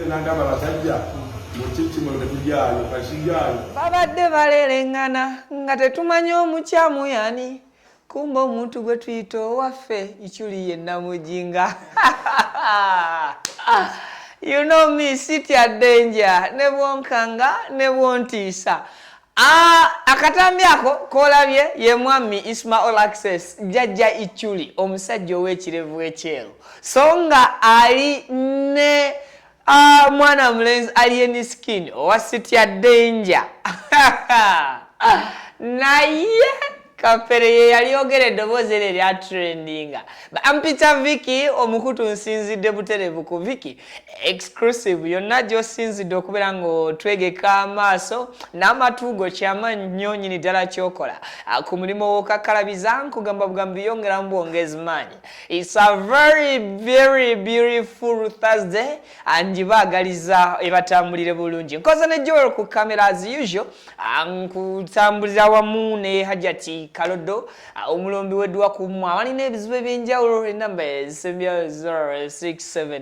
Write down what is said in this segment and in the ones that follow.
nangaba basajja muchichi mu betujjayo kashijayo babadde balelengana nga tetumanyi omukyamu yani kumba omuntu gwe tuyita owaffe Ichuli yenna mujinga. You know me, sit at danger, ne bwonkanga ne bwontiisa. Akatambi ako kolabye ye mwami Isma Olaxes jajja Ichuli omusajja ow'ekirevu ekyeru so nga ali ne mwana mulenzi alien skin owa sit at danger. Naye kapere ye yali yogera eddoboozi erya trendinga ampita Vicky omukutu nsinzidde buterevu ku Vicky exclusive yonna gy'osinzidde okubeera ng'otwegeka amaaso n'amatugo kyama nnyo nnyini ddala ky'okola ku mulimu w'okakalabiza nkugamba bugambi yongeramu bwongezi maanyi. It's a very very beautiful Thursday angibaagaliza ebatambulire bulungi nkoze ne Joel ku camera as usual nkutambulira wamu ne Hajati Kalodo omulombi weddwa kumwa walina ebizibu ebyenjawulo enamba 067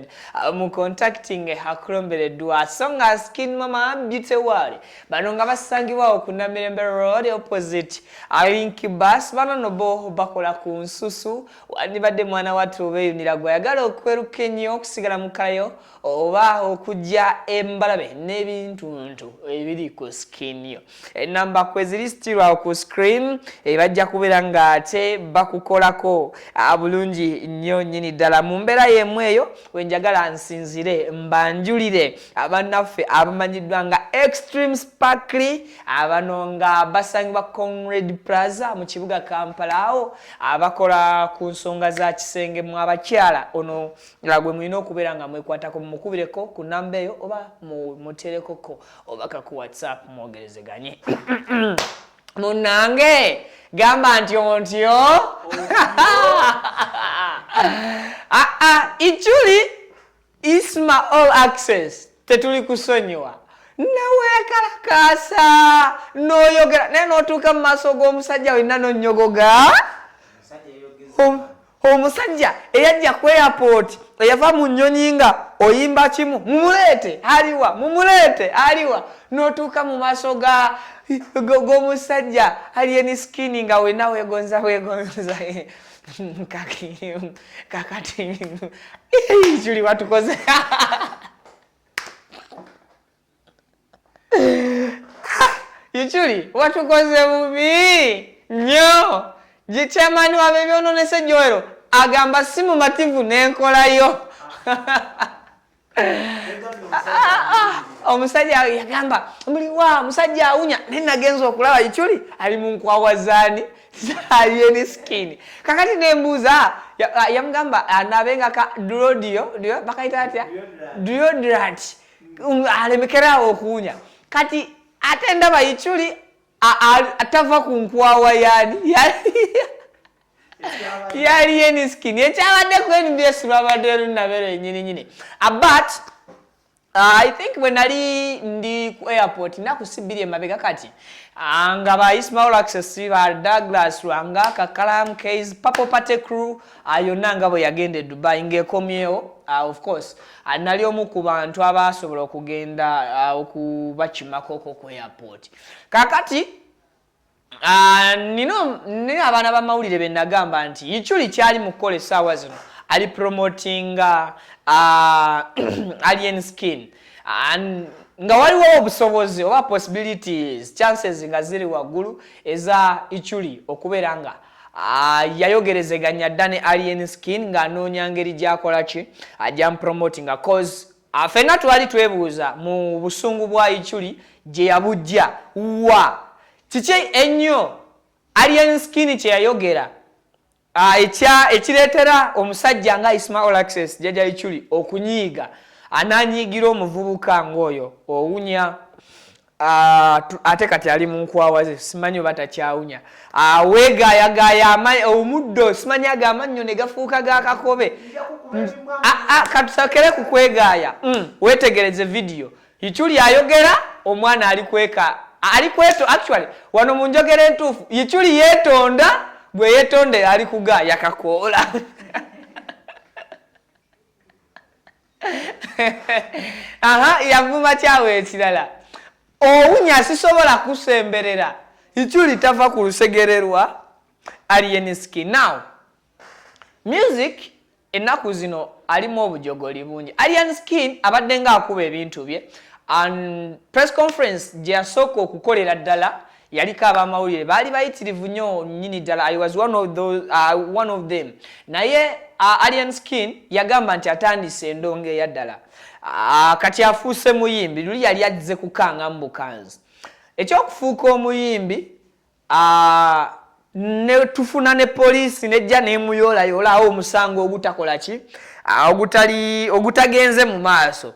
mu contacting hakulombereddwa songa skin mama beautywali bano nga basangibwawo ku Namirembe Road opposite Link Bus bano nobo bakola ku nsusu wandibadde mwana wattu obeyunira gwayagala okweruka ennyo okusigala mu kalayo oba okujja embalabe n'ebintuntu ebiri ku skin yo enamba kweziristirwa ku screen bajja kubeera nga ate bakukolako bulungi nnyo nnyini ddala mu mbeera y'emu eyo wenjagala nsinzire mbanjulire abannaffe abamanyiddwa nga Extreme Sparkly abano nga basangibwa Conrad Plaza mu kibuga Kampala awo abakola ku nsonga za kisenge mu abakyala ono gwe mulina okubeera nga mwekwatako mukubireko ku namba eyo oba muterekoko oba ku WhatsApp mwogerezeganye. Munange gamba ntyo Ichuli Isma Olaxes tetuli kusonyiwa newekalakasa noyogera naye n'otuuka mu maaso g'omusajja wenna nonnyogoga omusajja eyajja ku airport eyava mu nnyonyi nga oyimba kimu mumuleete aliwa n'otuuka mu maaso g'omusajja alien skin nga wenna weegonza kakati Ichuli watukoze Ichuli watukoze bubi nnyo jikyamani wabebyononese Joel agamba simu mativu n'enkolayo. Omusajja yagamba muliwa musajja awunya nenagenza okulaba Ichuli ali Munkwawa zaani alien skin kakati nembuuza yamugamba anabenga ka drodio bakaita atya deodorant alemekerawo okuwunya kati ate ndaba Ichuli atava ku Nkwawa yani alien skin ekyabadde ku NBS lwabadde lunabere nyini but I think when nali ndi ku airport nakusibiri emabega kati nga ba Isma Olaxes ba Douglas Rwanga Kakalam case Papo Pate crew yonna nga bwe yagende Dubai ngekomyewo of course nali omu ku bantu abasobola okugenda okubakimako ku airport kakati nino abaana b'amawulire be nagamba nti Ichuli kyali mu kukola essaawa zino ali promotinga alien skin nga waliwo obusobozi oba possibilities chances nga ziri waggulu eza Ichuli okubeera nga yayogerezeganya ddane alien skin nga anoonya ngeri gy'akola ki ajja promotinga cause ffenna twali twebuuza mu busungu bwa Ichuli gye yabujja wa kiki ennyo alien skin kye yayogera ekireetera omusajja nga Isma Olaxes jjajja Ichuli okunyiiga ananyiigira omuvubuka ng'oyo owunya ate kati ali Munkwawa ze simanyi oba takyawunya weegaayagaaya omuddo simanyi ago amannyo ne gafuuka gakakobe katusakere ku kwegaaya weetegereze vidiyo Ichuli ayogera omwana actually wano mu njogera entuufu Ichuli yeetonda bwe yeetondera ali kugaaya kakoola Aha, yavuma kyawe ekirala. Owunya sisobola kusemberera. Ichuli tava ku lusegererwa alien skin. Now, music ennaku zino alimu obujogoli bungi. Alien skin abadde nga akuba ebintu bye. And press conference gye yasooka okukolera ddala yaliko abamawulire baali bayitirivu nnyo nnyini ddala. I was one of them. Naye Alien Skin yagamba nti atandise endongo eya ddala. Kati afuuse muyimbi luli yali azze kukanga mu bukanzi. Ekyokufuuka omuyimbi ne tufuna ne poliisi nejja nemuyoolayoolaawo omusango ogutakola ki ogutagenze mu maaso.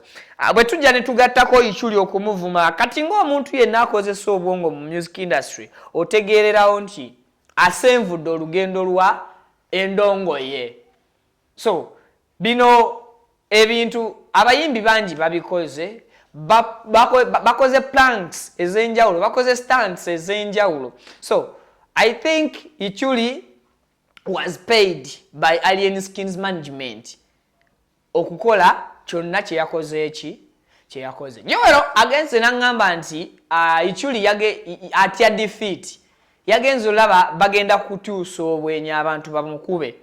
Bwe tujja ne tugattako Ichuli okumuvuma kati ng'omuntu yenna akozesa obwongo mu music industry otegeererawo nti asenvudde olugendo lwa endongo ye. So bino ebintu abayimbi bangi babikoze bakoze pranks ez'enjawulo bakoze stunts ez'enjawulo. So I think Ichuli was paid by Alien Skins management okukola kyonna kye yakoze kye yakoze. Nyowero agenze n'angamba nti Ichuli atya defeat yagenze olaba bagenda kutuusa obwenyi abantu bamukube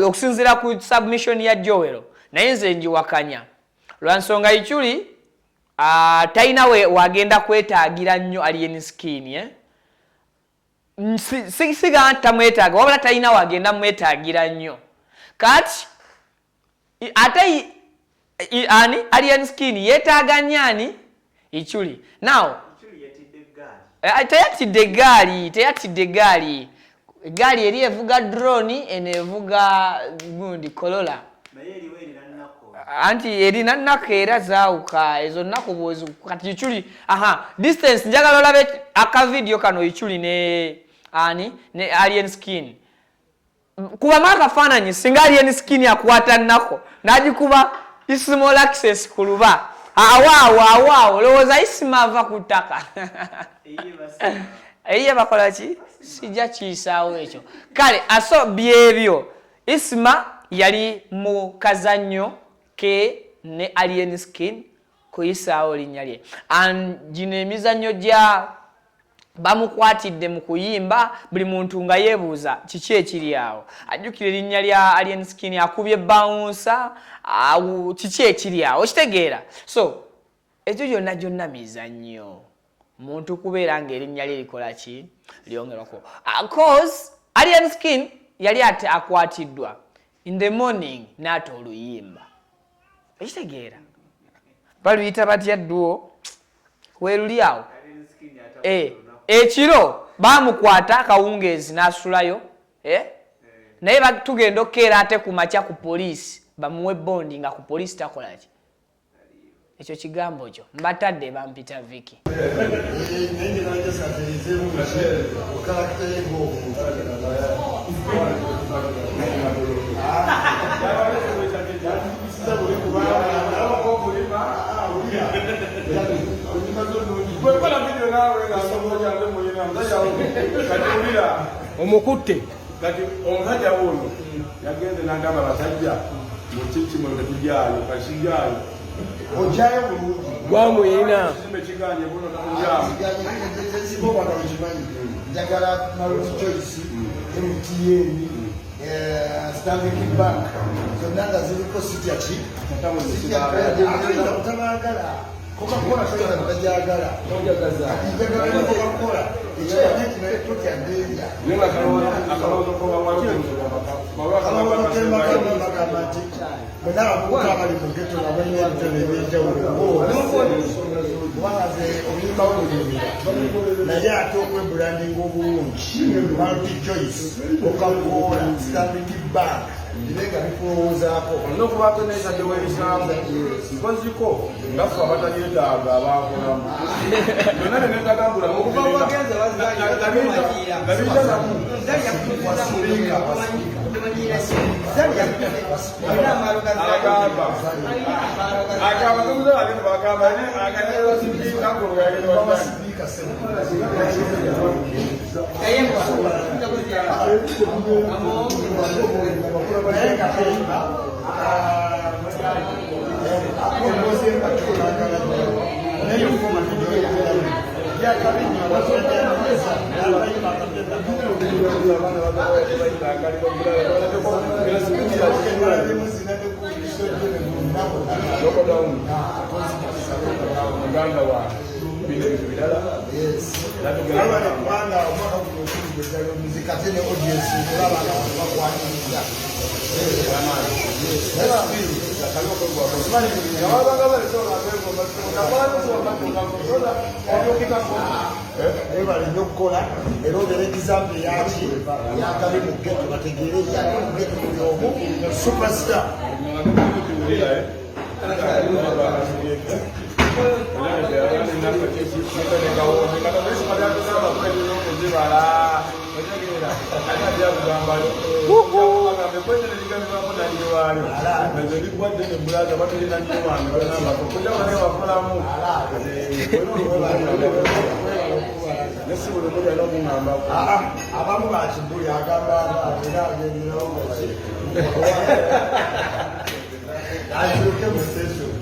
okusinziira ku submission ya Jowero naye nze njiwakanya lwansonga Ichuli talina wagenda kwetaagira nnyo Alien Skin siga tamwetaaga wabula talina wagenda mwetaagira nnyo kati ate Alien Skin yetaaga nnyani Ichuli. Now teyatidde egaali egaali eri evuga drone enevuga gundi Corolla anti erina nnako era zaawuka ezo nnako bwozi kati Ichuli distance njagala olabe akavidiyo kano Ichuli ne Alien Skin kuba makafaananyi singa Alien Skin akwata nnako n'agikuba Isma Olaxes ku luba awaawo lowooza Isma ava ku ttaka eyiye bakola ki sijja kiyisaawo ekyo kale byebyo Isma yali mu kazannyo ke ne Alien Skin kuyisaawo linnya lye and gino emizannyo gya bamukwatidde mu kuyimba buli muntu nga yeebuuza kiki ekiri awo ajjukira erinnya lya Alien Skin akubye Bamukute kiki ekiri awo okitegeera. So ekyo gyonna mizannyo muntu kubeera ng'erinnya lye likola ki lyongerwako cause Alien Skin yali ate akwatiddwa in the morning n'ate oluyimba okitegeera baluyita batya dduo weeruli awo ekiro bamukwata akawungeezi n'asulayo naye tugenda okkeera ate ku makya ku poliisi bamuwe bondi nga ku poliisi takola ki ekyo kigambo kyo mbatadde bampita Viki Bamukute kati omusajja ono yagenze n'agamba basajja mukikimo tetujaayo kasijaayo ojayo bulungi gwamuyina kimekiganye buno njagala Malonzi Choice MTN Stanbic Bank zonna nga ziriko sitya ki kutabagala Coca-Cola soya tajagala njagala Coca-Cola ekyo naye tutya ndeya nenga akalozo ko bawalo Menara kuka bali mu ghetto na bali wa televiziyo waze obimba obulimi na ya tokwe branding obulungi multi choice Coca-Cola Stanbic Bank ilenga bifuzaako no kubato neza de webisamu koziko ngafu abatanyeta abakola none nenda kambula mu kuba wagenza bazanya Superstar. Abamu bakibuli agamba Aduke mu station.